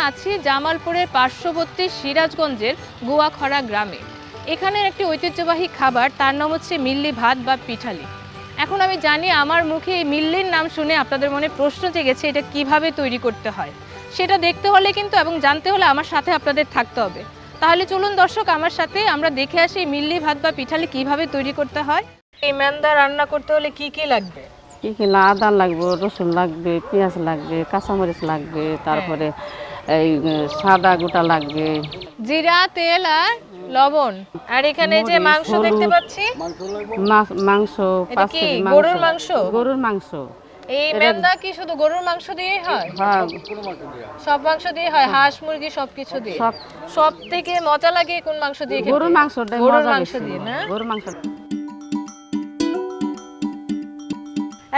আছি জামালপুরের পার্শ্ববর্তী সিরাজগঞ্জের গুয়াখরা গ্রামে। এখানের একটি ঐতিহ্যবাহী খাবার, তার নাম হচ্ছে মিল্লি ভাত বা পিঠালি। এখন আমি জানি আমার মুখে এই মিল্লির নাম শুনে আপনাদের মনে প্রশ্ন জেগেছে এটা কিভাবে তৈরি করতে হয়। সেটা দেখতে হলে কিন্তু এবং জানতে হলে আমার সাথে আপনাদের থাকতে হবে। তাহলে চলুন দর্শক, আমার সাথে আমরা দেখে আসি মিল্লি ভাত বা পিঠালি কিভাবে তৈরি করতে হয়। এই মেন্দা রান্না করতে হলে কি কি লাগবে? কি কি আদা লাগবে, রসুন লাগবে, পেঁয়াজ লাগবে, কাঁচামরিচ লাগবে, তারপরে এই সাদা গোটা লাগবে, জিরা, তেল আর লবণ। আর এখানে যে মাংস দেখতে পাচ্ছি, মাংস এটা 5 কি কেজি গরুর মাংস? গরুর মাংস। এই মেন্দা কি শুধু গরুর মাংস দিয়ে হয়? হ্যাঁ, সব মাংস দিয়ে হয়, হাঁস মুরগি সবকিছু দিয়ে? সব সব থেকে মজা লাগে কোন মাংস দিয়ে খেতে? গরুর মাংসটাই গরুর মজা মাংস বেশি। দিয়ে না? গরুর মাংস।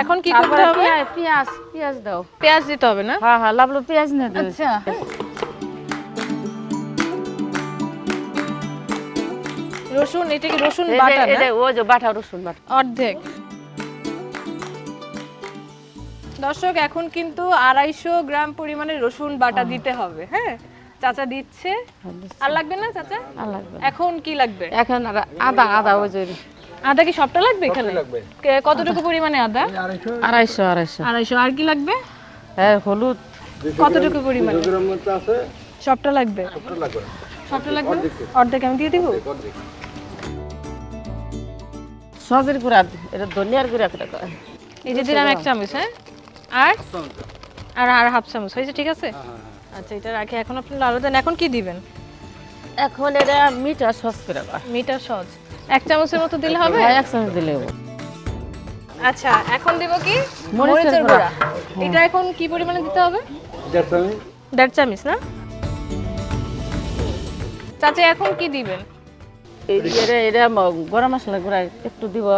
এখন কি তারপরে করতে হবে? পেঁয়াজ দাও। পেঁয়াজ দিতে হবে না? হ্যাঁ হ্যাঁ, লাবলু পেঁয়াজ না দিও। আচ্ছা, রসুন, এটা কি রসুন বাটা না? এটা ওই যে বাটা রসুন বাটা অর্ধেক। দর্শক, এখন কিন্তু 250 গ্রাম পরিমাণে রসুন বাটা দিতে হবে। হ্যাঁ, চাচা দিচ্ছে। আর লাগবে না চাচা? আর লাগবে না। এখন কি লাগবে? এখন আর আদা ওই যে আদা কি সবটা লাগবে এখানে? কতটুকু পরিমাণে আদা? 250 আর কি লাগবে? হ্যাঁ, হলুদ কতটুকু পরিমাণে? সবটা লাগবে? সবটা লাগবে। অর্ধেক আমি দিয়ে দিব। সজের গুঁড়া, এটা ধনিয়ার গুঁড়া করে কয়। এই যে দিলাম 1 চামচ। হ্যাঁ, আর হাফ চামচ হয়েছে, ঠিক আছে? আচ্ছা, এটা রাখি। এখন আপনি লাল দেন। এখন কি দিবেন? এখন এটা মিঠা সস করে কয়। মিটার সস 1 চামচের মতো দিলে হবে? হ্যাঁ, 1 চামচ দিলে হবে। আচ্ছা, এখন দিব কি? মরিচের গুঁড়া। গুঁড়া। এটা এখন কি পরিমাণে দিতে হবে? 1.5 চামচ না? চাচা, এখন কি দিবেন? এটা গরম মশলা গুঁড়া একটু দিব।